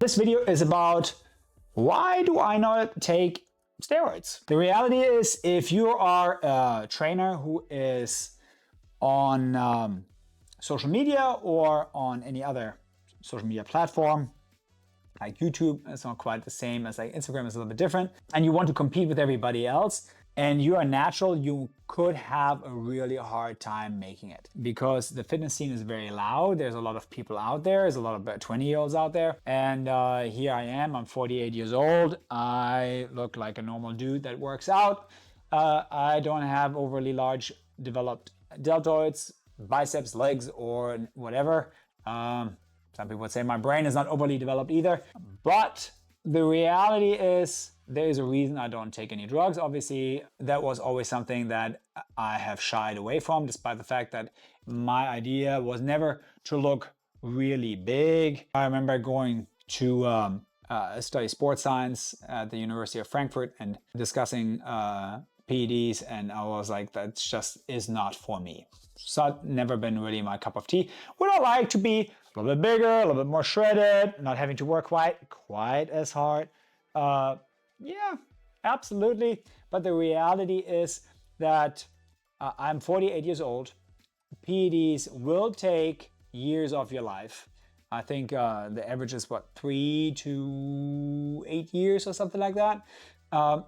This video is about why do I not take steroids? The reality is, if you are a trainer who is on social media or on any other social media platform, like YouTube, it's not quite the same as like Instagram, is a little bit different, and you want to compete with everybody else, and you are natural, you could have a really hard time making it because the fitness scene is very loud. There's a lot of people out there. There's a lot of 20-year-olds out there. And here I am, I'm 48 years old. I look like a normal dude that works out. I don't have overly large developed deltoids, biceps, legs, or whatever. Some people would say my brain is not overly developed either. But the reality is, there is a reason I don't take any drugs. Obviously, that was always something that I have shied away from, despite the fact that my idea was never to look really big. I remember going to study sports science at the University of Frankfurt and discussing PEDs, and I was like, that just is not for me. So never been really my cup of tea. Would I like to be a little bit bigger, a little bit more shredded, not having to work quite as hard? Yeah, absolutely. But the reality is that I'm 48 years old. PEDs will take years of your life. I think the average is what, 3 to 8 years or something like that.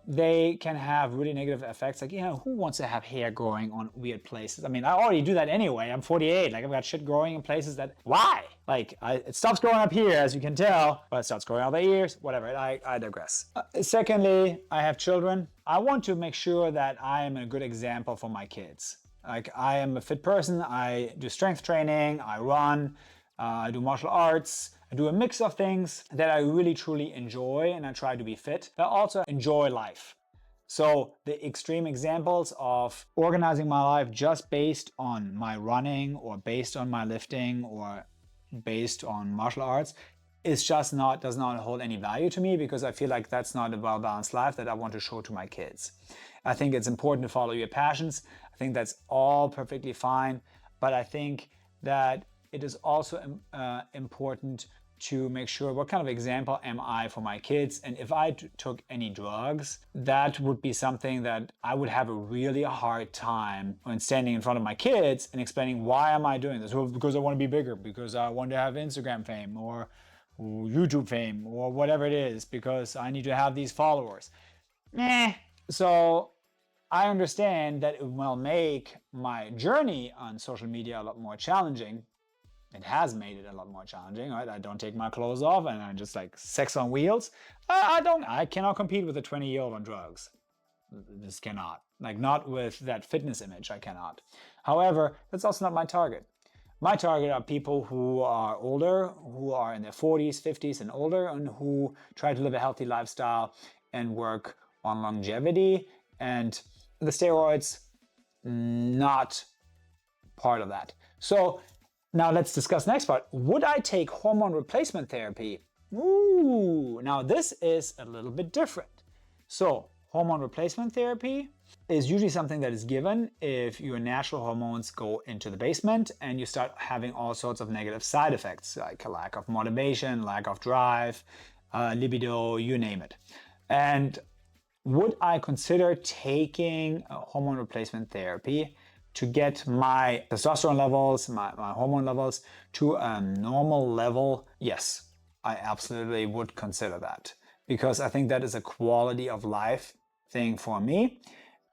They can have really negative effects. Like, who wants to have hair growing on weird places? I mean, I already do that anyway. I'm 48. Like, I've got shit growing in places that, why? Like, it stops growing up here, as you can tell, but it starts growing out the ears, whatever. I digress. Secondly, I have children. I want to make sure that I am a good example for my kids. Like, I am a fit person. I do strength training. I run. I do martial arts. I do a mix of things that I really truly enjoy, and I try to be fit, but I also enjoy life. So the extreme examples of organizing my life just based on my running or based on my lifting or based on martial arts is just does not hold any value to me, because I feel like that's not a well-balanced life that I want to show to my kids. I think it's important to follow your passions. I think that's all perfectly fine, but I think that it is also important to make sure, what kind of example am I for my kids? And if I took any drugs, that would be something that I would have a really hard time when standing in front of my kids and explaining, why am I doing this? Well, because I want to be bigger, because I want to have Instagram fame or YouTube fame or whatever it is, because I need to have these followers. So I understand that it will make my journey on social media a lot more challenging. It has made it a lot more challenging, right? I don't take my clothes off and I'm just like sex on wheels. I cannot compete with a 20-year-old on drugs. Just cannot. Like, not with that fitness image, I cannot. However, that's also not my target. My target are people who are older, who are in their 40s, 50s and older, and who try to live a healthy lifestyle and work on longevity. And the steroids, not part of that. So now let's discuss the next part. Would I take hormone replacement therapy? Ooh, now this is a little bit different. So hormone replacement therapy is usually something that is given if your natural hormones go into the basement and you start having all sorts of negative side effects, like a lack of motivation, lack of drive, libido, you name it. And would I consider taking a hormone replacement therapy to get my testosterone levels, my hormone levels to a normal level? Yes, I absolutely would consider that, because I think that is a quality of life thing for me.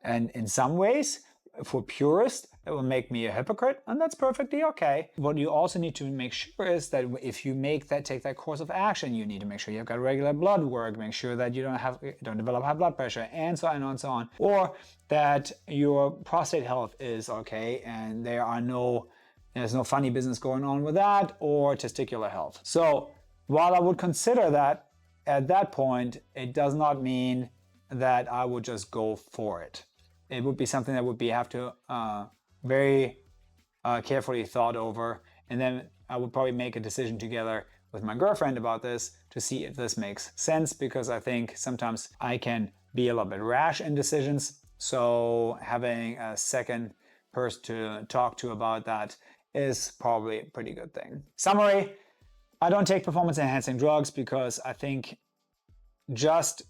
And in some ways, for purists, it will make me a hypocrite, and that's perfectly okay. What you also need to make sure is that if you take that course of action, you need to make sure you've got regular blood work, make sure that you don't develop high blood pressure, and so on and so on, or that your prostate health is okay and there's no funny business going on with that, or testicular health. So while I would consider that, at that point, it does not mean that I would just go for it. It would be something that would have to very carefully thought over, and then I would probably make a decision together with my girlfriend about this to see if this makes sense, because I think sometimes I can be a little bit rash in decisions. So having a second person to talk to about that is probably a pretty good thing. Summary: I don't take performance enhancing drugs because I think just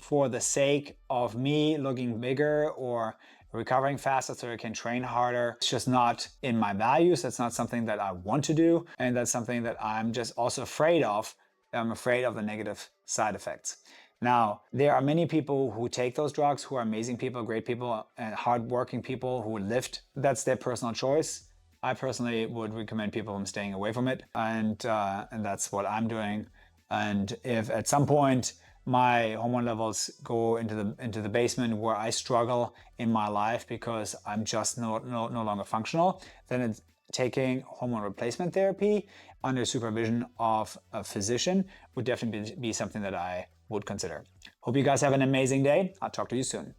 for the sake of me looking bigger or recovering faster so I can train harder, it's just not in my values. That's not something that I want to do. And that's something that I'm just also afraid of. I'm afraid of the negative side effects. Now, there are many people who take those drugs who are amazing people, great people, and hardworking people who lift. That's their personal choice. I personally would recommend people from staying away from it, and that's what I'm doing. And if at some point my hormone levels go into the basement where I struggle in my life because I'm just no longer functional, then it's taking hormone replacement therapy under supervision of a physician would definitely be something that I would consider. Hope you guys have an amazing day. I'll talk to you soon.